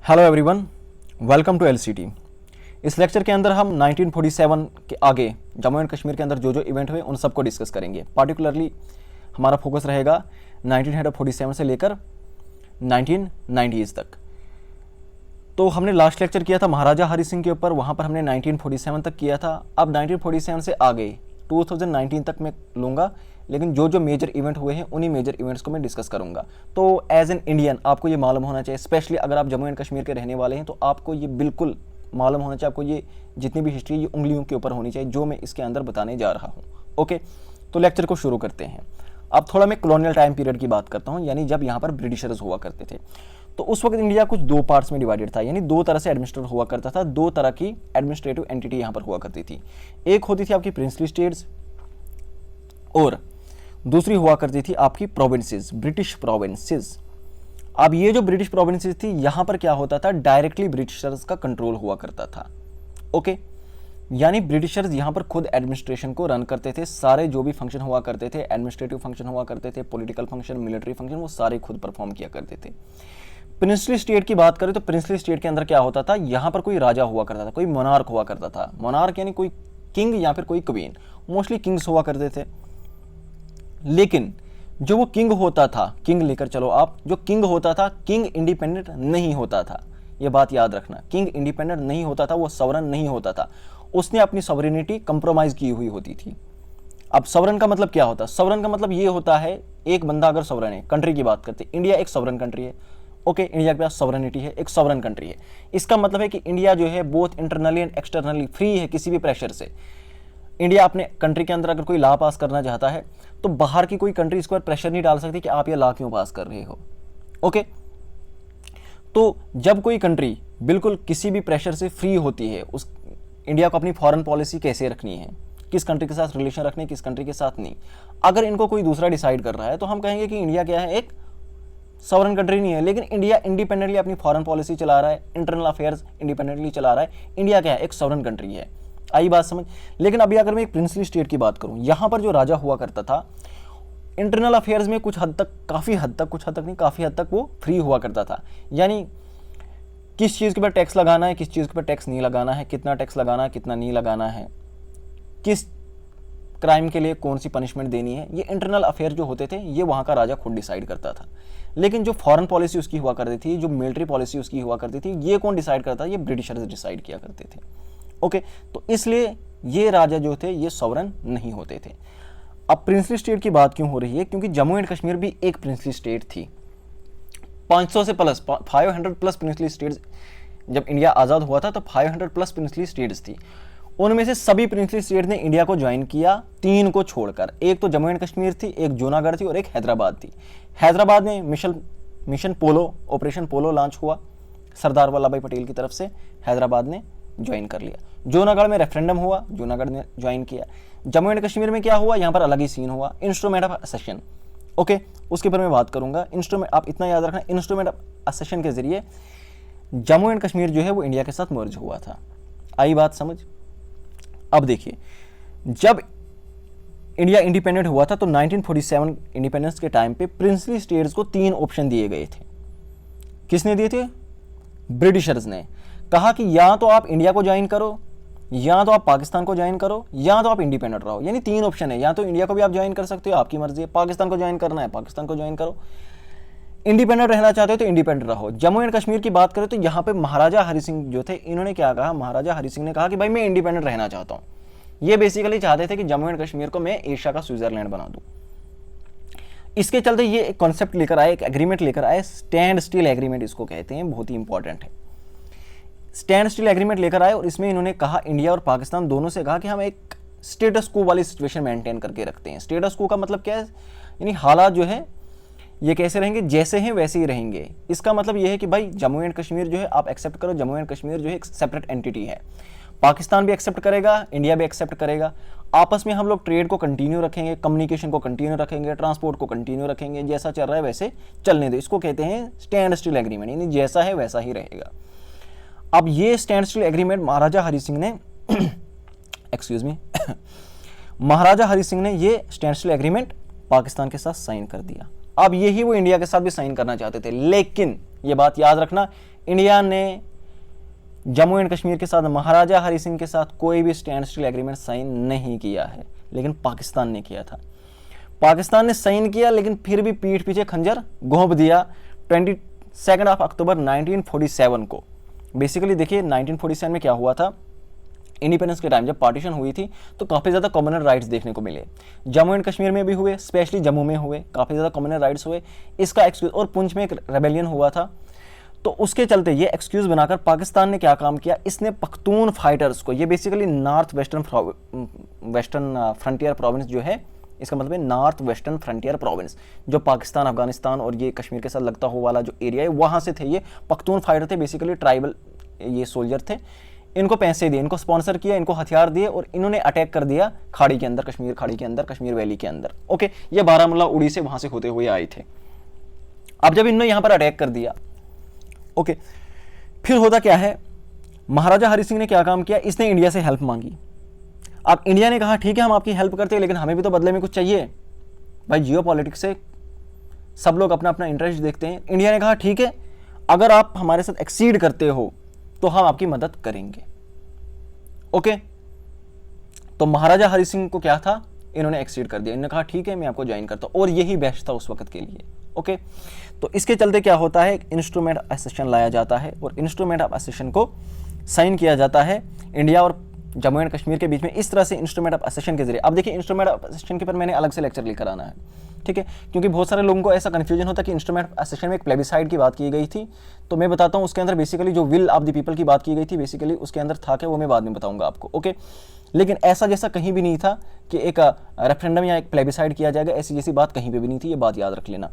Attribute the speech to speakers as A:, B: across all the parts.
A: Hello everyone, welcome to LCT. इस lecture के अंदर हम 1947 के आगे जम्मू एंड कश्मीर के अंदर जो इवेंट हुए उन सबको डिस्कस करेंगे। पार्टिकुलरली हमारा फोकस रहेगा 1947 से लेकर 1990s तक। तो हमने लास्ट लेक्चर किया था महाराजा हरि सिंह के ऊपर, वहाँ पर हमने 1947 तक किया था। अब 1947 से आगे 2019 तक मैं लूँगा, लेकिन जो मेजर इवेंट हुए हैं उन्हीं मेजर इवेंट्स को मैं डिस्कस करूंगा। तो एज एन इंडियन आपको ये मालूम होना चाहिए, स्पेशली अगर आप जम्मू एंड कश्मीर के रहने वाले हैं तो आपको ये बिल्कुल मालूम होना चाहिए। आपको ये जितनी भी हिस्ट्री ये उंगलियों के ऊपर होनी चाहिए जो मैं इसके अंदर बताने जा रहा हूँ। ओके, तो लेक्चर को शुरू करते हैं। अब थोड़ा मैं कॉलोनियल टाइम पीरियड की बात करता हूँ, यानी जब यहाँ पर ब्रिटिशर्स हुआ करते थे। तो उस वक्त इंडिया कुछ दो पार्ट्स में डिवाइडेड था, यानी दो तरह से एडमिनिस्ट्रेट हुआ करता था। दो तरह की एडमिनिस्ट्रेटिव एंटिटी यहाँ पर हुआ करती थी। एक होती थी आपकी प्रिंसली स्टेट्स और दूसरी हुआ करती थी आपकी प्रोविंसेस, ब्रिटिश प्रोविंसेस। अब ये जो ब्रिटिश प्रोविंसेस थी, यहां पर क्या होता था, डायरेक्टली ब्रिटिशर्स का कंट्रोल हुआ करता था। ओके, यानी ब्रिटिशर्स यहां पर खुद एडमिनिस्ट्रेशन को रन करते थे। सारे जो भी फंक्शन हुआ करते थे, एडमिनिस्ट्रेटिव फंक्शन हुआ करते थे, पॉलिटिकल फंक्शन, मिलिट्री फंक्शन, वो सारे खुद परफॉर्म किया करते थे। प्रिंसली स्टेट की बात करें तो प्रिंसली स्टेट के अंदर क्या होता था, यहां पर कोई राजा हुआ करता था, कोई मोनार्क हुआ करता था। मोनार्क यानी कोई किंग या फिर कोई क्वीन, मोस्टली किंग्स हुआ करते थे। लेकिन जो वो किंग होता था, किंग लेकर चलो आप, जो किंग होता था, किंग इंडिपेंडेंट नहीं होता था। ये बात याद रखना, किंग इंडिपेंडेंट नहीं होता था, वो सवरन नहीं होता था। उसने अपनी सॉवरेनिटी कंप्रोमाइज की हुई होती थी। अब सवरन का मतलब क्या होता है? सवरन का मतलब ये होता है, एक बंदा अगर सवरन है, कंट्री की बात करते, इंडिया एक सवरन कंट्री है। ओके, इंडिया के पास सॉवरेनिटी है, एक सवरन कंट्री है। इसका मतलब है कि इंडिया जो है both internally and externally free है किसी भी प्रेशर से। इंडिया अपने कंट्री के अंदर अगर कोई लॉ पास करना चाहता है तो बाहर की कोई कंट्री इसको प्रेशर नहीं डाल सकती कि आप ये लॉ क्यों पास कर रहे हो। ओके, तो जब कोई कंट्री बिल्कुल किसी भी प्रेशर से फ्री होती है, उस इंडिया को अपनी फॉरेन पॉलिसी कैसे रखनी है, किस कंट्री के साथ रिलेशन रखने, किस कंट्री के साथ नहीं, अगर इनको कोई दूसरा डिसाइड कर रहा है तो हम कहेंगे कि इंडिया क्या है, एक सॉवरेन कंट्री नहीं है। लेकिन इंडिया इंडिपेंडेंटली अपनी फॉरेन पॉलिसी चला रहा है, इंटरनल अफेयर्स इंडिपेंडेंटली चला रहा है। इंडिया क्या है, एक सॉवरेन कंट्री है। आई बात समझ? लेकिन अभी अगर मैं एक प्रिंसली स्टेट की बात करूं, यहां पर जो राजा हुआ करता था, इंटरनल अफेयर्स में कुछ हद तक, काफी हद तक, कुछ हद तक नहीं, काफी हद तक वो फ्री हुआ करता था। यानी किस चीज के ऊपर टैक्स लगाना है, किस चीज के ऊपर टैक्स नहीं लगाना है, कितना टैक्स लगाना है, कितना नहीं लगाना है, किस क्राइम के लिए कौन सी पनिशमेंट देनी है, ये इंटरनल अफेयर जो होते थे ये वहां का राजा खुद डिसाइड करता था। लेकिन जो फॉरेन पॉलिसी उसकी हुआ करती थी, जो मिलिट्री पॉलिसी उसकी हुआ करती थी, ये कौन डिसाइड करता? ये ब्रिटिशर्स डिसाइड किया करते थे। ओके, तो इसलिए ये राजा जो थे ये सॉवरेन नहीं होते थे। अब प्रिंसली स्टेट की बात क्यों हो रही है? क्योंकि जम्मू एंड कश्मीर भी एक प्रिंसली स्टेट थी। 500 से प्लस 500 प्लस प्रिंसली स्टेट्स, जब इंडिया आज़ाद हुआ था तो 500 प्लस प्रिंसली स्टेट्स थी। उनमें से सभी प्रिंसली स्टेट ने इंडिया को ज्वाइन किया, 3 को छोड़कर। एक तो जम्मू एंड कश्मीर थी, एक जूनागढ़ थी और एक हैदराबाद थी। हैदराबाद में मिशन पोलो, ऑपरेशन पोलो लॉन्च हुआ सरदार वल्लभ भाई पटेल की तरफ से, हैदराबाद ने ज्वाइन कर लिया। जूनागढ़ में रेफरेंडम हुआ, जूनागढ़ ने ज्वाइन किया। जम्मू एंड कश्मीर में क्या हुआ, यहाँ पर अलग ही सीन हुआ, इंस्ट्रूमेंट ऑफ असेशन। ओके, उसके ऊपर मैं बात करूंगा। इंस्ट्रूमेंट, आप इतना याद रखना, इंस्ट्रूमेंट ऑफ असेशन के जरिए जम्मू एंड कश्मीर जो है वो इंडिया के साथ मर्ज हुआ था। आई बात समझ? अब देखिए, जब इंडिया इंडिपेंडेंट हुआ था तो 1947 इंडिपेंडेंस के टाइम पे प्रिंसली स्टेट्स को 3 ऑप्शन दिए गए थे। किसने दिए थे? ब्रिटिशर्स ने। कहा कि या तो आप इंडिया को ज्वाइन करो, या तो आप पाकिस्तान को ज्वाइन करो, या तो आप इंडिपेंडेंट रहो। यानी 3 ऑप्शन है, या तो इंडिया को भी आप ज्वाइन कर सकते हो, आपकी मर्जी है, पाकिस्तान को ज्वाइन करना है पाकिस्तान को ज्वाइन करो, इंडिपेंडेंट रहना चाहते हो तो इंडिपेंडेंट रहो। जम्मू एंड कश्मीर की बात करें तो यहाँ पे महाराजा हरि सिंह जो थे, इन्होंने क्या कहा, महाराजा हरि सिंह ने कहा कि भाई मैं इंडिपेंडेंट रहना चाहता हूँ। ये बेसिकली चाहते थे कि जम्मू एंड कश्मीर को मैं एशिया का स्विट्जरलैंड बना दूं। इसके चलते ये एक कॉन्सेप्ट लेकर आए, एक एग्रीमेंट लेकर आए, स्टैंड स्टिल एग्रीमेंट इसको कहते हैं, बहुत ही इंपॉर्टेंट है। स्टैंड स्टिल एग्रीमेंट लेकर आए और इसमें इन्होंने कहा, इंडिया और पाकिस्तान दोनों से कहा कि हम एक स्टेटस को वाली सिचुएशन मेंटेन करके रखते हैं। स्टेटस को का मतलब क्या है? यानी हालात जो है ये कैसे रहेंगे, जैसे हैं वैसे ही रहेंगे। इसका मतलब ये है कि भाई जम्मू एंड कश्मीर जो है आप एक्सेप्ट करो, जम्मू एंड कश्मीर जो है एक सेपरेट एंटिटी है। पाकिस्तान भी एक्सेप्ट करेगा, इंडिया भी एक्सेप्ट करेगा। आपस में हम लोग ट्रेड को कंटिन्यू रखेंगे, कम्युनिकेशन को कंटिन्यू रखेंगे, ट्रांसपोर्ट को कंटिन्यू रखेंगे, जैसा चल रहा है वैसे चलने दो। इसको कहते हैं स्टैंड स्टिल एग्रीमेंट, यानी जैसा है वैसा ही रहेगा। अब ये स्टैंड स्टिल एग्रीमेंट महाराजा हरि सिंह ने एक्सक्यूज मी महाराजा हरि सिंह ने ये स्टैंड स्टिल एग्रीमेंट पाकिस्तान के साथ साइन कर दिया। अब यही वो इंडिया के साथ भी साइन करना चाहते थे, लेकिन ये बात याद रखना, इंडिया ने जम्मू एंड कश्मीर के साथ महाराजा हरि सिंह के साथ कोई भी स्टैंड स्टिल एग्रीमेंट साइन नहीं किया है, लेकिन पाकिस्तान ने किया था। पाकिस्तान ने साइन किया, लेकिन फिर भी पीठ पीछे खंजर घोंप दिया 22 अक्टूबर 1947 को। बेसिकली देखिए 1947 में क्या हुआ था, इंडिपेंडेंस के टाइम जब पार्टीशन हुई थी तो काफ़ी ज़्यादा कम्युनल राइट्स देखने को मिले। जम्मू एंड कश्मीर में भी हुए, स्पेशली जम्मू में हुए, काफ़ी ज़्यादा कम्युनल राइट्स हुए। इसका एक्सक्यूज, और पुंछ में एक रेबेलियन हुआ था, तो उसके चलते ये एक्सक्यूज़ बनाकर पाकिस्तान ने क्या काम किया, इसने पख्तून फाइटर्स को, ये basically north western frontier province जो है, इसका मतलब है नॉर्थ वेस्टर्न फ्रंटियर प्रोविंस, जो पाकिस्तान, अफगानिस्तान और ये कश्मीर के साथ लगता हुआ वाला जो एरिया है, वहाँ से थे ये पख्तून फाइटर थे, बेसिकली ट्राइबल ये सोल्जर थे। इनको पैसे दिए, इनको स्पॉन्सर किया, इनको हथियार दिए और इन्होंने अटैक कर दिया खाड़ी के अंदर, कश्मीर खाड़ी के अंदर, कश्मीर वैली के अंदर। ओके, ये बारामूला उड़ी से वहाँ से होते हुए आए थे। अब जब इन्होंने यहाँ पर अटैक कर दिया, ओके, फिर होता क्या है, महाराजा हरि सिंह ने क्या काम किया, इसने इंडिया से हेल्प मांगी। अब इंडिया ने कहा ठीक है हम आपकी हेल्प करते हैं, लेकिन हमें भी तो बदले में कुछ चाहिए। भाई जियो पॉलिटिक्स से सब लोग अपना अपना इंटरेस्ट देखते हैं। इंडिया ने कहा ठीक है, अगर आप हमारे साथ एक्सीड करते हो तो हम आपकी मदद करेंगे। ओके, तो महाराजा हरि सिंह को क्या था, इन्होंने एक्सीड कर दिया, इन्होंने कहा ठीक है मैं आपको ज्वाइन करता हूं, और यही बेस्ट था उस वक्त के लिए। ओके, तो इसके चलते क्या होता है, इंस्ट्रूमेंट ऑफ एसेशन लाया जाता है और इंस्ट्रूमेंट ऑफ एसेशन को साइन किया जाता है इंडिया और जम्मू एंड कश्मीर के बीच में। इस तरह से इंस्ट्रूमेंट ऑफ एसेशन के जरिए, अब देखिए इंस्ट्रूमेंट ऑफ एसेशन के पर मैंने अलग से लेक्चर लेकर आना है, ठीक है, क्योंकि बहुत सारे लोगों को ऐसा कन्फ्यूजन होता है कि इंस्ट्रूमेंट ऑफ एसेशन में एक प्लेबिसाइड की बात की गई थी। तो मैं बताता हूँ उसके अंदर बेसिकली जो विल ऑफ द पीपल की बात की गई थी, बेसिकली उसके अंदर था क्या वो मैं बाद में बताऊंगा आपको। ओके, लेकिन ऐसा जैसा कहीं भी नहीं था कि एक रेफरेंडम या एक प्लेबिसाइड किया जाएगा, ऐसी जैसी बात कहीं पे भी नहीं थी, ये बात याद रख लेना।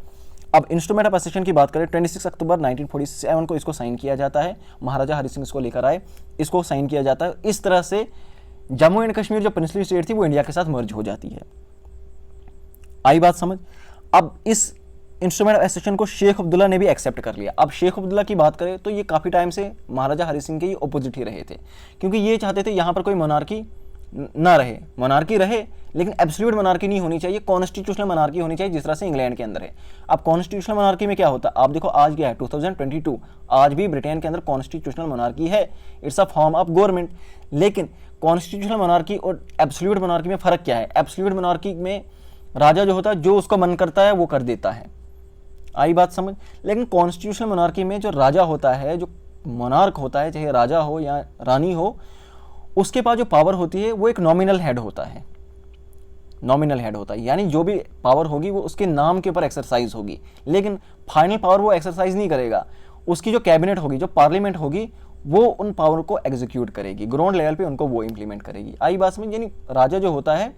A: अब इंस्ट्रूमेंट ऑफ एसेशन की बात करें, 26 अक्टूबर 1947 को इसको साइन किया जाता है। महाराजा हरि सिंह इसको लेकर आए, इसको साइन किया जाता है। इस तरह से जम्मू एंड कश्मीर जो प्रिंसली स्टेट थी वो इंडिया के साथ मर्ज हो जाती है। आई बात समझ। अब इस इंस्ट्रूमेंट ऑफ एसेशन को शेख अब्दुल्ला ने भी एक्सेप्ट कर लिया। अब शेख अब्दुल्ला की बात करें तो ये काफ़ी टाइम से महाराजा हरि सिंह के ही ऑपोजिट ही रहे थे, क्योंकि ये चाहते थे यहाँ पर कोई मोनार्की ना रहे, मोनार्की रहे लेकिन एब्सोल्यूट मोनार्की नहीं होनी चाहिए, कॉन्स्टिट्यूशनल मोनार्की होनी चाहिए, जिस तरह से इंग्लैंड के अंदर है। अब कॉन्स्टिट्यूशनल मोनार्की में क्या होता है, आप देखो आज क्या है 2022, आज भी ब्रिटेन के अंदर कॉन्स्टिट्यूशनल मोनार्की है, it's a form of government. लेकिन कॉन्स्टिट्यूशनल मोनार्की और एब्सोल्यूट मोनार्की में फ़र्क क्या है, एब्सोल्यूट मोनार्की में राजा जो होता है जो उसको मन करता है वो कर देता है, आई बात समझ। लेकिन कॉन्स्टिट्यूशनल मोनार्की में जो राजा होता है, जो मोनार्क होता है, चाहे राजा हो या रानी हो, उसके पास जो पावर होती है वो एक नॉमिनल हेड होता है, नॉमिनल हेड होता है, यानी जो भी पावर होगी वो उसके नाम के ऊपर एक्सरसाइज होगी, लेकिन फाइनल पावर वो एक्सरसाइज नहीं करेगा। उसकी जो कैबिनेट होगी, जो पार्लियामेंट होगी, वो उन पावर को एग्जीक्यूट करेगी, ग्राउंड लेवल पे उनको वो इंप्लीमेंट करेगी, आई बात समझ। यानी राजा जो होता है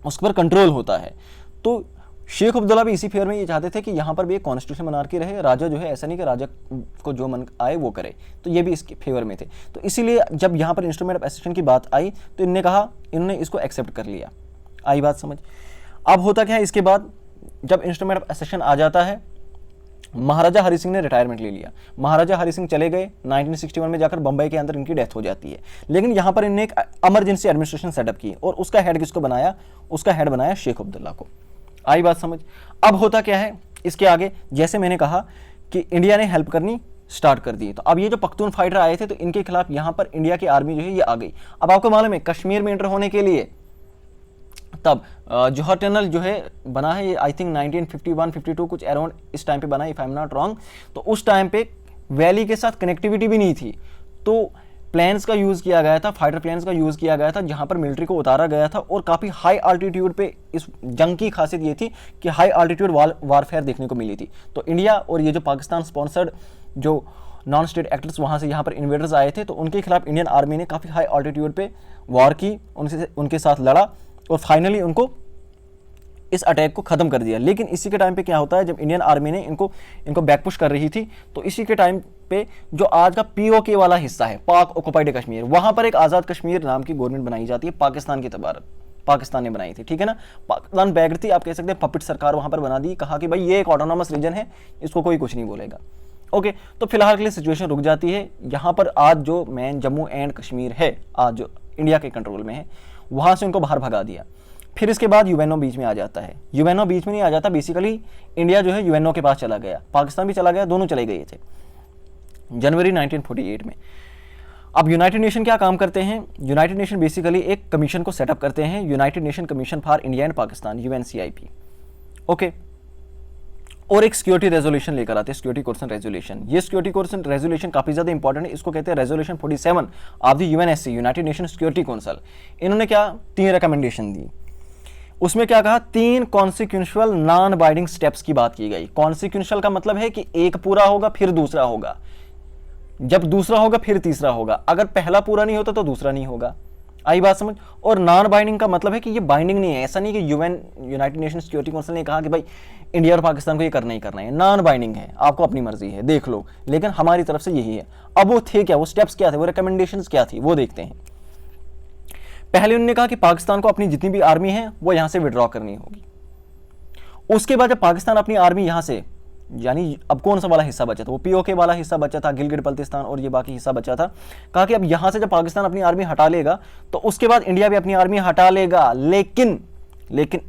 A: उस पर कंट्रोल होता है। तो शेख अब्दुल्ला भी इसी फेयर में ये चाहते थे कि यहाँ पर भी एक कॉन्स्टिट्यूशन मोनार्की रहे, राजा जो है ऐसा नहीं कि राजा को जो मन आए वो करे, तो ये भी इसके फेवर में थे। तो इसीलिए जब यहाँ पर इंस्ट्रूमेंट ऑफ एसेशन की बात आई तो इन्होंने कहा, इन्होंने इसको एक्सेप्ट कर लिया, आई बात समझ। अब होता क्या है, इसके बाद जब इंस्ट्रूमेंट ऑफ एसेशन आ जाता है, महाराजा हरि सिंह ने रिटायरमेंट ले लिया। महाराजा हरि सिंह चले गए, 1961 में जाकर बंबई के अंदर इनकी डेथ हो जाती है। लेकिन यहाँ पर इन्होंने एक इमरजेंसी एडमिनिस्ट्रेशन सेटअप की और उसका हेड किसको बनाया, उसका हेड बनाया शेख अब्दुल्ला को, आई बात समझ। अब होता क्या है इसके आगे, जैसे मैंने कहा कि इंडिया ने हेल्प करनी स्टार्ट कर दी, तो अब ये जो पख्तून फाइटर आए थे तो इनके खिलाफ यहाँ पर इंडिया की आर्मी जो है ये आ गई। अब आपको मालूम है कश्मीर में एंटर होने के लिए तब जौहर टनल जो है बना है, ये आई थिंक 1951-52 कुछ अराउंड इस टाइम पे बना, if I am not wrong. तो उस टाइम पे वैली के साथ कनेक्टिविटी भी नहीं थी, तो प्लेन्स का यूज़ किया गया था, फाइटर प्लेन्स का यूज़ किया गया था, जहाँ पर मिलिट्री को उतारा गया था। और काफ़ी हाई आल्टीट्यूड पे इस जंग की खासियत ये थी कि हाई आल्टीट्यूड वारफेयर देखने को मिली थी। तो इंडिया और ये जो पाकिस्तान स्पॉन्सर्ड जो नॉन स्टेट एक्टर्स वहाँ से यहाँ पर इन्वेडर्स आए थे, तो उनके खिलाफ इंडियन आर्मी ने काफ़ी हाई आल्टीट्यूड पे वार की, उनके साथ लड़ा और फाइनली उनको इस अटैक को ख़त्म कर दिया। लेकिन इसी के टाइम पे क्या होता है, जब इंडियन आर्मी ने इनको बैकपुश कर रही थी, तो इसी के टाइम पे जो आज का पीओके वाला हिस्सा है, पाक ऑक्युपाइड कश्मीर, वहाँ पर एक आज़ाद कश्मीर नाम की गवर्नमेंट बनाई जाती है, पाकिस्तान की तबारक पाकिस्तान ने बनाई थी, ठीक है ना। पाकिस्तान बैग थी, आप कह सकते हैं पपिट सरकार वहाँ पर बना दी, कहा कि भाई ये एक ऑटोनॉमस रीजन है, इसको कोई कुछ नहीं बोलेगा। ओके, तो फिलहाल के लिए सिचुएशन रुक जाती है। यहाँ पर आज जो मेन जम्मू एंड कश्मीर है, आज जो इंडिया के कंट्रोल में है, वहाँ से उनको बाहर भगा दिया। फिर इसके बाद यूएनओ बीच में आ जाता है। यूएनओ बीच में नहीं आ जाता, बेसिकली इंडिया जो है यूएनओ के पास चला गया, पाकिस्तान भी चला गया, दोनों चले गए थे। जनवरी 1948 में। अब यूनाइटेड नेशन क्या काम करते हैं? यूनाइटेड नेशन बेसिकली एक कमीशन को सेटअप करते हैं, United Nation commission for India and Pakistan, UNCIP. Okay, और एक सिक्योरिटी रेजोल्यूशन लेकर आते हैं, सिक्योरिटी काउंसिल रेजोल्यूशन। ये सिक्योरिटी काउंसिल रेजोल्यूशन काफी ज्यादा इंपॉर्टेंट है, इसको कहते हैं resolution 47 of the UNSC, United Nation security council. इन्होंने क्या 3 रिकमेंडेशन दी। उसमें क्या कहा? 3 कॉन्सिक्वेंशियल नॉन बाइंडिंग स्टेप्स की बात की गई। कॉन्सिक्वेंशियल का मतलब है कि एक पूरा होगा फिर दूसरा होगा, जब दूसरा होगा फिर तीसरा होगा, अगर पहला पूरा नहीं होता तो दूसरा नहीं होगा। आई बात समझ? और नॉन बाइंडिंग का मतलब है कि ये बाइंडिंग नहीं है, ऐसा नहीं कि यूनाइटेड नेशन सिक्योरिटी काउंसिल ने कहा कि भाई इंडिया और पाकिस्तान को ये करना ही करना है। नॉन बाइंडिंग है, आपको अपनी मर्जी है, देख लो, लेकिन हमारी तरफ से यही है। अब वो थे क्या, वो स्टेप्स क्या थे, वो रिकमेंडेशंस क्या थी, वो देखते हैं। पहले उन्होंने कहा कि पाकिस्तान को अपनी जितनी भी आर्मी है वो यहां से विड्रॉ करनी होगी। उसके बाद जब पाकिस्तान अपनी आर्मी यहां से, यानी अब कौन सा वाला हिस्सा बचा था, वो पीओके वाला हिस्सा बचा था, गिलगित बल्तिस्तान और ये बाकी हिस्सा बचा था, कहा कि अब यहां से जब पाकिस्तान अपनी आर्मी हटा लेगा तो उसके बाद इंडिया भी अपनी आर्मी हटा लेगा, लेकिन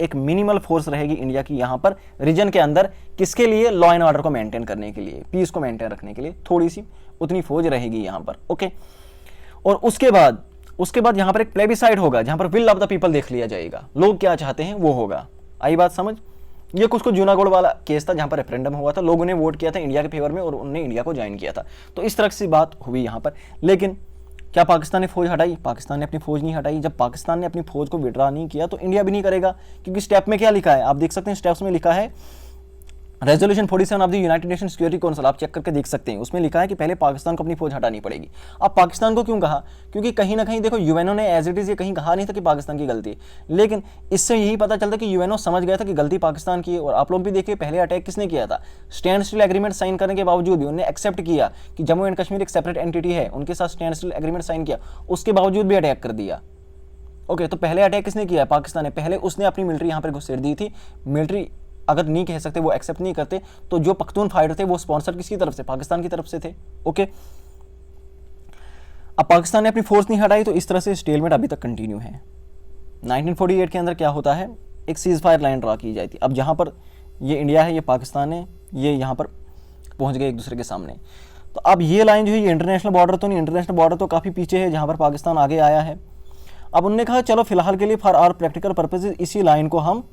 A: एक मिनिमल फोर्स रहेगी इंडिया की यहां पर रीजन के अंदर, किसके लिए? लॉ एंड ऑर्डर को मेंटेन करने के लिए, पीस को मेंटेन रखने के लिए थोड़ी सी उतनी फौज रहेगी यहां पर। ओके, और उसके बाद यहां पर एक प्लेबिसाइड होगा जहां पर विल ऑफ द पीपल देख लिया जाएगा, लोग क्या चाहते हैं वो होगा। आई बात समझ? ये कुछ जूनागढ़ वाला केस था जहां पर रेफरेंडम हुआ था, लोगों ने वोट किया था इंडिया के फेवर में और उन्होंने इंडिया को ज्वाइन किया था। तो इस तरह की बात हुई यहां पर। लेकिन क्या पाकिस्तान ने फौज हटाई? पाकिस्तान ने अपनी फौज नहीं हटाई। जब पाकिस्तान ने अपनी फौज को विड्रॉ नहीं किया तो इंडिया भी नहीं करेगा, क्योंकि स्टेप में क्या लिखा है आप देख सकते हैं। स्टेप्स में लिखा है resolution 47 of the United Nation security council, आप चेक करके देख सकते हैं। उसमें लिखा है कि पहले पाकिस्तान को अपनी फौज हटानी पड़ेगी। अब पाकिस्तान को क्यों कहा? क्योंकि कहीं ना कहीं देखो यूएनओ ने एज इट इज ये कहीं कहा नहीं था कि पाकिस्तान की गलती है, लेकिन इससे यही पता चलता कि यूएनओ समझ गया था कि गलती पाकिस्तान की है। और आप लोग भी देखिए पहले अटैक किसने किया था? स्टैंड स्टिल एग्रीमेंट साइन करने के बावजूद भी उन्होंने एक्सेप्ट किया कि जम्मू एंड कश्मीर एक सेपरेट एंटिटी है, उनके साथ स्टैंड स्टिल एग्रीमेंट साइन किया, उसके बावजूद भी अटैक कर दिया। ओके, तो पहले अटैक किसने किया है? पाकिस्तान ने। पहले उसने अपनी मिलिट्री यहां पर घुसेड़ दी थी। मिलिट्री अगर नहीं कह सकते, वो एक्सेप्ट नहीं करते, तो जो पख्तून फाइटर थे वो स्पॉन्सर किसकी तरफ से? पाकिस्तान की तरफ से थे। ओके, अब पाकिस्तान ने अपनी फोर्स नहीं हटाई, तो इस तरह से स्टेलमेट अभी तक कंटिन्यू है। 1948 के अंदर क्या होता है? एक सीज फायर लाइन ड्रा की जाती है। अब जहां पर ये इंडिया है, ये पाकिस्तान है, ये यहां पर पहुंच गए एक दूसरे के सामने। तो अब ये लाइन जो है ये इंटरनेशनल बॉर्डर तो नहीं, इंटरनेशनल बॉर्डर तो काफी पीछे है जहां पर पाकिस्तान आगे आया है। अब उन्होंने कहा चलो फिलहाल के लिए फॉर आवर प्रैक्टिकल पर्पसेज इसी लाइन को हम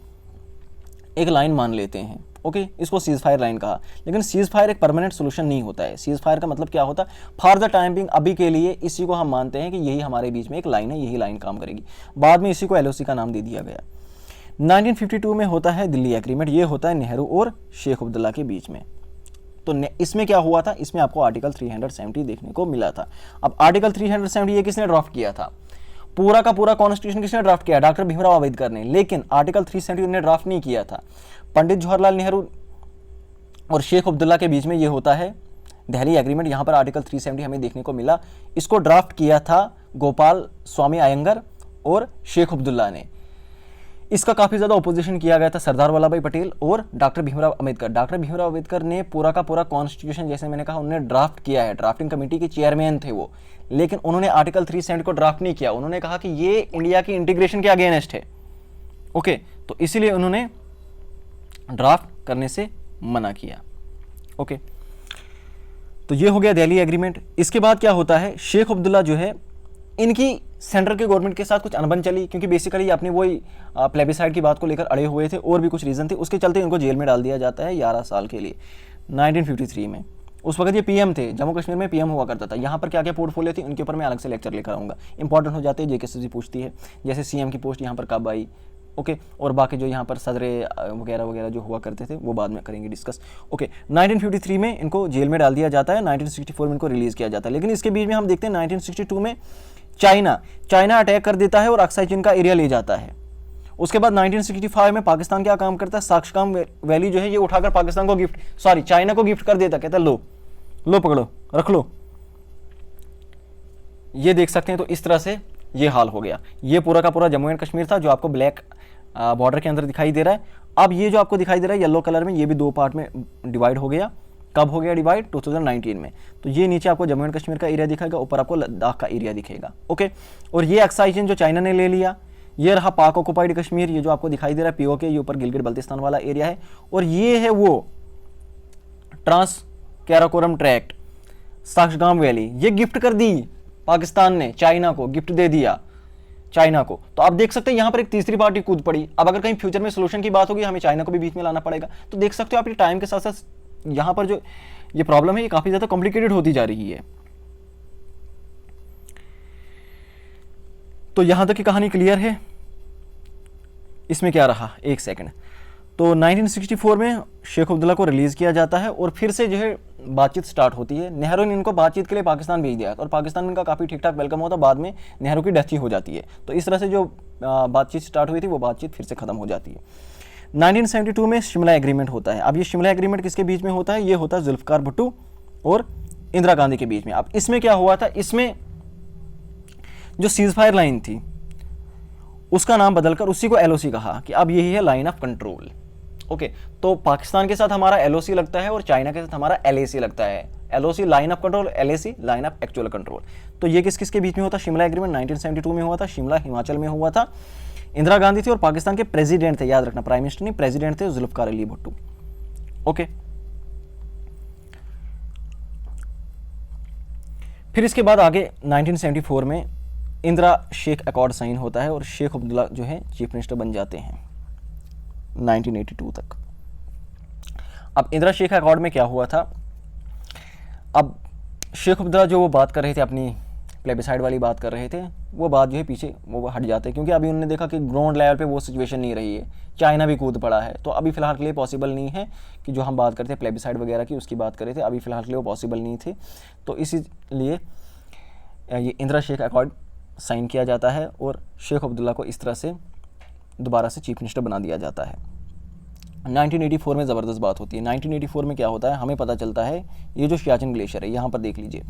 A: एक लाइन मान लेते हैं। ओके, इसको सीज फायर लाइन कहा। लेकिन सीज फायर एक परमानेंट सोल्यूशन नहीं होता है। सीज फायर का मतलब क्या होता है? फॉर द टाइम बिंग, अभी के लिए इसी को हम मानते हैं कि यही हमारे बीच में एक लाइन है, यही लाइन काम करेगी। बाद में इसी को एलओसी का नाम दे दिया गया। 1952 में होता है दिल्ली एग्रीमेंट, ये होता है नेहरू और शेख अब्दुल्ला के बीच में। तो इसमें क्या हुआ था? इसमें आपको आर्टिकल 370 देखने को मिला था। अब आर्टिकल 370 ये किसने ड्राफ्ट किया था? पूरा का पूरा कॉन्स्टिट्यूशन किसने ड्राफ्ट किया? डॉक्टर भीमराव अम्बेडकर ने। लेकिन आर्टिकल 370 ने ड्राफ्ट नहीं किया था। पंडित जवाहरलाल नेहरू और शेख अब्दुल्ला के बीच में ये होता है दिल्ली एग्रीमेंट। यहां पर आर्टिकल 370 हमें देखने को मिला। इसको ड्राफ्ट किया था गोपाल स्वामी अयंगर और शेख अब्दुल्ला ने। इसका काफी ज्यादा ऑपोजिशन किया गया था सरदार वल्लभ भाई पटेल और डॉक्टर भीमराव अम्बेडकर। डॉक्टर भीमराव अम्बेडकर ने पूरा का पूरा कॉन्स्टिट्यूशन, जैसे मैंने कहा, उन्होंने ड्राफ्ट किया है, ड्राफ्टिंग कमेटी के चेयरमैन थे वो। लेकिन उन्होंने आर्टिकल 370 को ड्राफ्ट नहीं किया। उन्होंने कहा कि ये इंडिया की इंटीग्रेशन के अगेंस्ट है। ओके, तो इसीलिए उन्होंने ड्राफ्ट करने से मना किया। ओके, तो ये हो गया दिल्ली एग्रीमेंट। इसके बाद क्या होता है? शेख अब्दुल्ला जो है, इनकी सेंट्रल के गवर्नमेंट के साथ कुछ अनबन चली, क्योंकि बेसिकली अपने वही प्लेबिसाइड की बात को लेकर अड़े हुए थे और भी कुछ रीजन थे। उसके चलते इनको जेल में डाल दिया जाता है 11 साल के लिए 1953 में। उस वक्त ये पीएम थे, जम्मू कश्मीर में पीएम हुआ करता था। यहाँ पर क्या क्या पोर्टफोलियो थी उनके ऊपर मैं अलग से लेक्चर लेकर आऊँगा। इंपॉर्टेंट हो जाते हैं, जेकेसीसी पूछती है, जैसे सीएम की पोस्ट यहाँ पर कब आई। ओके, और बाकी जो यहाँ पर सदरे वगैरह वगैरह जो हुआ करते थे वो बाद में करेंगे डिस्कस। ओके, 1953 में इनको जेल में डाल दिया जाता है, 1964 में इनको रिलीज किया जाता है। लेकिन इसके बीच में हम देखते हैं 1962 में चाइना अटैक कर देता है और अक्साई चीन का एरिया ले जाता है। उसके बाद 1965 में पाकिस्तान क्या काम करता है? साक्षकाम वैली जो है ये उठाकर पाकिस्तान को चाइना को गिफ्ट कर देता, कहता है लो पकड़ो, रख लो। ये देख सकते हैं। तो इस तरह से ये हाल हो गया। ये पूरा का पूरा जम्मू एंड कश्मीर था जो आपको ब्लैक बॉर्डर के अंदर दिखाई दे रहा है। अब ये जो आपको दिखाई दे रहा है येलो कलर में, ये भी 2 पार्ट में डिवाइड हो गया। कब हो गया डिवाइड? 2019 में। तो ये नीचे आपको जम्मू एंड कश्मीर का एरिया दिखेगा, ऊपर आपको लद्दाख का एरिया दिखेगा। ओके, और ये अक्साई चीन जो चाइना ने ले लिया, ये रहा पाक ऑक्युपाइड कश्मीर, ये जो आपको दिखाई दे रहा है पीओके, ये ऊपर गिलगित बल्तिस्तान वाला एरिया है। और ये है वो ट्रांस कैराकोरम ट्रैक्ट, साक्षगाम वैली ये गिफ्ट कर दी पाकिस्तान ने, चाइना को गिफ्ट दे दिया चाइना को। तो आप देख सकते हैं यहां पर एक तीसरी पार्टी कूद पड़ी। अब अगर कहीं फ्यूचर में सोल्यूशन की बात होगी, हमें चाइना को भी बीच में लाना पड़ेगा। तो देख सकते हो आप, ये टाइम के साथ साथ यहां पर जो ये प्रॉब्लम है ये काफी ज्यादा कॉम्प्लिकेटेड होती जा रही है। तो यहां तक की कहानी क्लियर है। इसमें क्या रहा, एक सेकंड। तो 1964 में शेख अब्दुल्ला को रिलीज किया जाता है और फिर से जो है बातचीत स्टार्ट होती है। नेहरू ने इनको बातचीत के लिए पाकिस्तान भेज दिया और पाकिस्तान में इनका काफ़ी ठीक ठाक वेलकम होता, बाद में नेहरू की डेथ ही हो जाती है। तो इस तरह से जो बातचीत स्टार्ट हुई थी वो बातचीत फिर से खत्म हो जाती है। 1972 में शिमला एग्रीमेंट होता है। अब ये शिमला एग्रीमेंट किसके बीच में होता है, ये होता है जुल्फकार भुट्टो और इंदिरा गांधी के बीच में। अब इसमें क्या हुआ था, इसमें जो सीज फायर लाइन थी उसका नाम बदलकर उसी को एलओसी कहा कि अब यही है लाइन ऑफ कंट्रोल। ओके, तो पाकिस्तान के साथ हमारा एलओसी लगता है और चाइना के साथ हमारा एलएसी लगता है। LOC line of control, LAC line of actual control. तो ये किस किस के बीच में होता, शिमला एग्रीमेंट 1972 में हुआ था, शिमला हिमाचल में हुआ था। इंदिरा गांधी थी और पाकिस्तान के प्रेसिडेंट थे, याद रखना प्राइम मिनिस्टर नहीं, प्रेसिडेंट थे जुल्फकार अली भुट्टो। ओके, फिर इसके बाद आगे 1974 में इंदिरा शेख अकॉर्ड साइन होता है और शेख अब्दुल्ला जो है चीफ मिनिस्टर बन जाते हैं 1982 तक। अब इंदिरा शेख अकॉर्ड में क्या हुआ था, अब शेख अब्दुल्ला जो वो बात कर रहे थे, अपनी प्लेबिसाइड वाली बात कर रहे थे, वो बात जो है पीछे वो हट जाते हैं, क्योंकि अभी उन्होंने देखा कि ग्राउंड लेवल पे वो सिचुएशन नहीं रही है, चाइना भी कूद पड़ा है। तो अभी फिलहाल के लिए पॉसिबल नहीं है कि जो हम बात करते थे प्लेबिसाइड वगैरह की, उसकी बात कर रहे थे, अभी फिलहाल के लिए वो पॉसिबल नहीं थे। तो इसीलिए ये इंदिरा शेख अकॉर्ड साइन किया जाता है और शेख अब्दुल्ला को इस तरह से दोबारा से चीफ मिनिस्टर बना दिया जाता है। 1984 में ज़बरदस्त बात होती है। 1984 में क्या होता है, हमें पता चलता है ये जो सियाचिन ग्लेशियर है, यहाँ पर देख लीजिए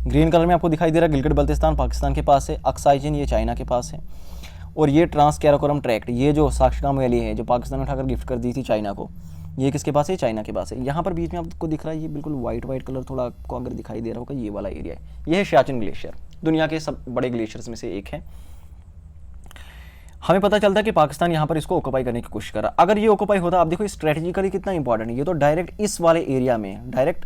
A: ग्रीन कलर में आपको दिखाई दे रहा है, गिलगित बल्तिस्तान पाकिस्तान के पास है, अक्साई चीन ये चाइना के पास है, और ये ट्रांस कैराकोरम ट्रैक्ट, ये जो साक्षगाम वैली है जो पाकिस्तान ने उठाकर गिफ्ट कर दी थी चाइना को, ये किसके पास है, चाइना के पास है। यहाँ पर बीच में आपको दिख रहा है ये बिल्कुल वाइट कलर, थोड़ा आपको अगर दिखाई दे रहा होगा, ये वाला एरिया है, ये है सियाचिन ग्लेशियर, दुनिया के सब बड़े ग्लेशियर्स में से एक है। हमें पता चलता है कि पाकिस्तान यहाँ पर इसको ऑक्यूपाई करने की कोशिश कर रहा है। अगर ये ऑक्यूपाई होता, आप देखो स्ट्रेटेजिकली कितना इंपॉर्टेंट है, ये तो डायरेक्ट इस वाले एरिया में डायरेक्ट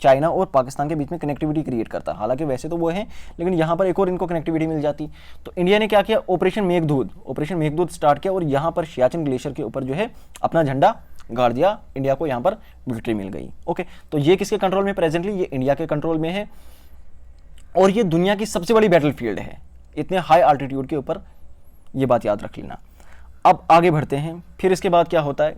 A: चाइना और पाकिस्तान के बीच में कनेक्टिविटी क्रिएट करता। हालांकि वैसे तो वो है, लेकिन यहाँ पर एक और इनको कनेक्टिविटी मिल जाती। तो इंडिया ने क्या किया, ऑपरेशन मेघदूत स्टार्ट किया और यहाँ पर सियाचिन ग्लेशियर के ऊपर जो है अपना झंडा गाड़ दिया, इंडिया को यहाँ पर विक्ट्री मिल गई। ओके, तो ये किसके कंट्रोल में प्रेजेंटली, ये इंडिया के कंट्रोल में है और ये दुनिया की सबसे बड़ी बैटल फील्ड है इतने हाई आल्टीट्यूड के ऊपर, ये बात याद रख लेना। अब आगे बढ़ते हैं। फिर इसके बाद क्या होता है,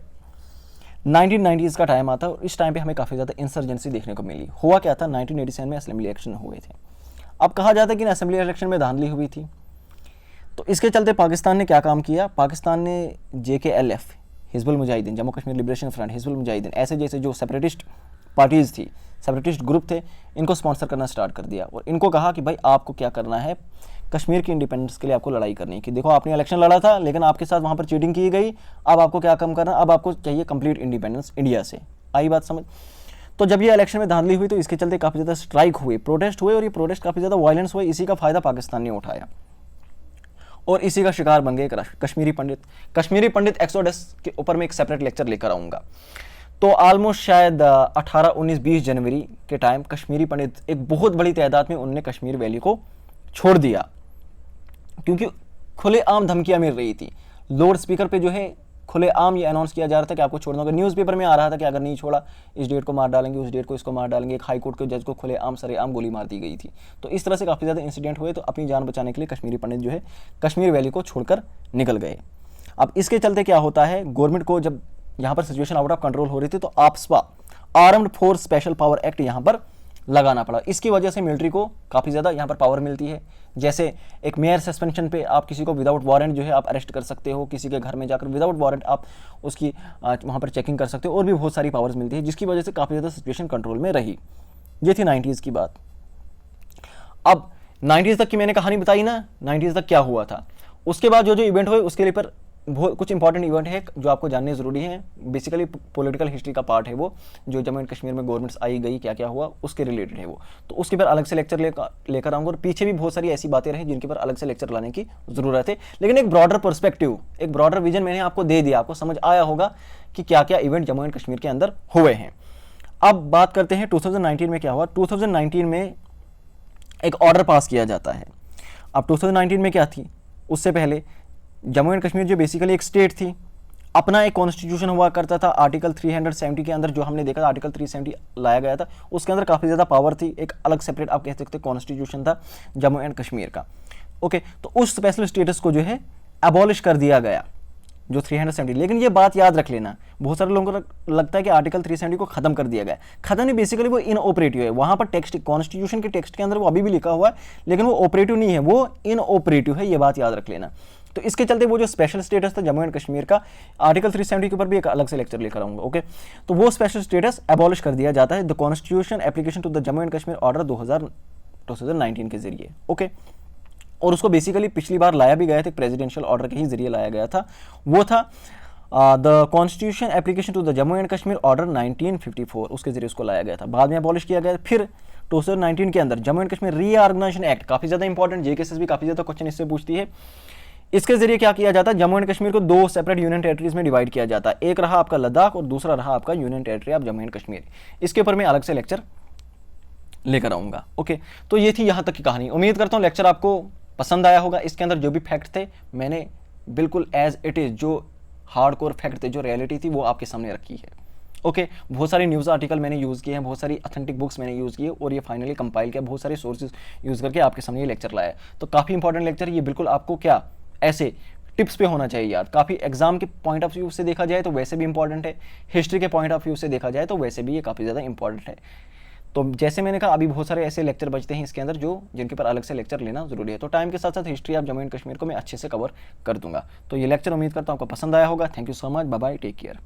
A: 1990s का टाइम आता है और इस टाइम पे हमें काफ़ी ज़्यादा इंसर्जेंसी देखने को मिली। हुआ क्या था, 1987 में असेंबली इलेक्शन हुए थे। अब कहा जाता है कि असेंबली इलेक्शन में धांधली हुई थी, तो इसके चलते पाकिस्तान ने क्या काम किया, पाकिस्तान ने JKLF Hizbul Mujahideen, Jammu Kashmir liberation front, Hizbul Mujahideen, ऐसे जैसे जो सेपरेटिस्ट पार्टीज़ थी, सेपरेटिस्ट ग्रुप थे, इनको स्पॉन्सर करना स्टार्ट कर दिया और इनको कहा कि भाई आपको क्या करना है, कश्मीर की इंडिपेंडेंस के लिए आपको लड़ाई करनी है। कि देखो आपने इलेक्शन लड़ा था लेकिन आपके साथ वहाँ पर चीटिंग की गई, अब आपको क्या काम करना, अब आपको चाहिए कंप्लीट इंडिपेंडेंस इंडिया से। आई बात समझ। तो जब ये इलेक्शन में धांधली हुई तो इसके चलते काफ़ी ज़्यादा स्ट्राइक हुए, प्रोटेस्ट हुए और ये प्रोटेस्ट काफ़ी ज़्यादा वायलेंस हुए। इसी का फ़ायदा पाकिस्तान ने उठाया और इसी का शिकार बन गए कश्मीरी पंडित। कश्मीरी पंडित एक्सोडस के ऊपर मैं एक सेपरेट लेक्चर लेकर आऊँगा। तो ऑलमोस्ट शायद 18, 19, 20 जनवरी के टाइम कश्मीरी पंडित एक बहुत बड़ी तादाद में उन्होंने कश्मीर वैली को छोड़ दिया, क्योंकि खुलेआम धमकियां मिल रही थी। लाउड स्पीकर पे जो है खुलेआम ये अनाउंस किया जा रहा था कि आपको छोड़ना होगा। न्यूज़पेपर में आ रहा था कि अगर नहीं छोड़ा इस डेट को मार डालेंगे, उस डेट को इसको मार डालेंगे। एक हाई कोर्ट के जज को खुलेआम सरेआम गोली मार दी गई थी। तो इस तरह से काफ़ी ज़्यादा इंसिडेंट हुए। तो अपनी जान बचाने के लिए कश्मीरी पंडित जो है कश्मीर वैली को छोड़कर निकल गए। अब इसके चलते क्या होता है, गवर्नमेंट को जब यहाँ पर सिचुएशन आउट ऑफ कंट्रोल हो रही थी तो AFSPA armed force special power act यहाँ पर लगाना पड़ा। इसकी वजह से मिलिट्री को काफ़ी ज़्यादा यहाँ पर पावर मिलती है। जैसे एक मेयर सस्पेंशन पे आप किसी को विदाउट वारंट जो है आप अरेस्ट कर सकते हो, किसी के घर में जाकर विदाउट वारंट आप उसकी वहाँ पर चेकिंग कर सकते हो, और भी बहुत सारी पावर्स मिलती है, जिसकी वजह से काफ़ी ज़्यादा सिचुएशन कंट्रोल में रही। ये थी 90s की बात। अब 90s तक की मैंने कहानी बताई ना, 90s तक क्या हुआ था। उसके बाद जो जो इवेंट हुए उसके लिए पर बहुत कुछ इंपॉर्टेंट इवेंट है जो आपको जानने ज़रूरी है। बेसिकली पॉलिटिकल हिस्ट्री का पार्ट है वो, जो जम्मू एंड कश्मीर में गवर्नमेंट्स आई गई, क्या क्या हुआ उसके रिलेटेड है वो। तो उसके पर अलग से लेक्चर लेकर आऊँगा। और पीछे भी बहुत सारी ऐसी बातें रही जिनके पर अलग से लेक्चर लाने की ज़रूरत है। लेकिन एक ब्रॉडर पर्सपेक्टिव, एक ब्रॉडर विजन मैंने आपको दे दिया, आपको समझ आया होगा कि क्या क्या इवेंट जम्मू एंड कश्मीर के अंदर हुए हैं। अब बात करते हैं 2019 में क्या हुआ। 2019 में एक ऑर्डर पास किया जाता है। अब 2019 में क्या थी, उससे पहले जम्मू एंड कश्मीर जो बेसिकली एक स्टेट थी, अपना एक कॉन्स्टिट्यूशन हुआ करता था। आर्टिकल 370 के अंदर जो हमने देखा था, आर्टिकल 370 लाया गया था, उसके अंदर काफ़ी ज़्यादा पावर थी, एक अलग सेपरेट आप कह सकते कॉन्स्टिट्यूशन था जम्मू एंड कश्मीर का। ओके, तो उस स्पेशल स्टेटस को जो है एबॉलिश कर दिया गया, जो 370। लेकिन ये बात याद रख लेना, बहुत सारे लोगों को लगता है कि आर्टिकल 370 को खत्म कर दिया गया। खत्म नहीं, बेसिकली वो इनऑपरेटिव है। वहां पर टेक्स्ट, कॉन्स्टिट्यूशन के टेक्स्ट के अंदर वो अभी भी लिखा हुआ है, लेकिन वो ऑपरेटिव नहीं है, वो इनऑपरेटिव है, ये बात याद रख लेना। तो इसके चलते वो जो स्पेशल स्टेटस था जम्मू एंड कश्मीर का, आर्टिकल 370 के ऊपर भी एक अलग से लेक्चर लेकर आऊंगा। ओके, तो वो स्पेशल स्टेटस एबॉलिश कर दिया जाता है the constitution application to the Jammu and Kashmir order 2019 के जरिए। ओके, और उसको बेसिकली पिछली बार लाया भी गया था, प्रेसिडेंशियल ऑर्डर के ही जरिए लाया गया था। वो था the constitution application to the Jammu and Kashmir order 1954, उसके जरिए उसको लाया गया था। बाद में अबॉलिश किया गया। फिर 2019 के अंदर Jammu and Kashmir reorganisation act, काफ़ी ज़्यादा इंपॉर्टेंट, जेकेएसएस भी काफ़ी ज़्यादा क्वेश्चन इससे पूछती है। इसके जरिए क्या किया जाता है, जम्मू एंड कश्मीर को दो सेपरेट यूनियन टेरिटरीज में डिवाइड किया जाता है। एक रहा आपका लद्दाख और दूसरा रहा आपका union territory of Jammu and Kashmir. इसके ऊपर मैं अलग से लेक्चर लेकर आऊंगा। ओके, तो ये थी यहाँ तक की कहानी। उम्मीद करता हूँ लेक्चर आपको पसंद आया होगा। इसके अंदर जो भी फैक्ट थे मैंने बिल्कुल एज इट इज़, जो हार्डकोर फैक्ट थे, जो रियलिटी थी, वो आपके सामने रखी है। ओके, बहुत सारे न्यूज़ आर्टिकल मैंने यूज़ किए हैं, बहुत सारी ऑथेंटिक बुक्स मैंने यूज़ किए और ये फाइनली कंपाइल किया, बहुत सारे सोर्सेज यूज़ करके आपके सामने ये लेक्चर लाया है। तो काफ़ी इंपॉर्टेंट लेक्चर ये, बिल्कुल आपको क्या ऐसे टिप्स पे होना चाहिए यार। काफ़ी एग्जाम के पॉइंट ऑफ व्यू से देखा जाए तो वैसे भी इंपॉर्टेंट है, हिस्ट्री के पॉइंट ऑफ व्यू से देखा जाए तो वैसे भी ये काफ़ी ज़्यादा इंपॉर्टेंट है। तो जैसे मैंने कहा, अभी बहुत सारे ऐसे लेक्चर बचते हैं इसके अंदर जो जिनके पर अलग से लेक्चर लेना जरूरी है। तो टाइम के साथ साथ history of Jammu and Kashmir को मैं अच्छे से कवर कर दूंगा। तो ये लेक्चर उम्मीद करता हूँ आपको पसंद आया होगा। Thank you so much, bye bye, take care.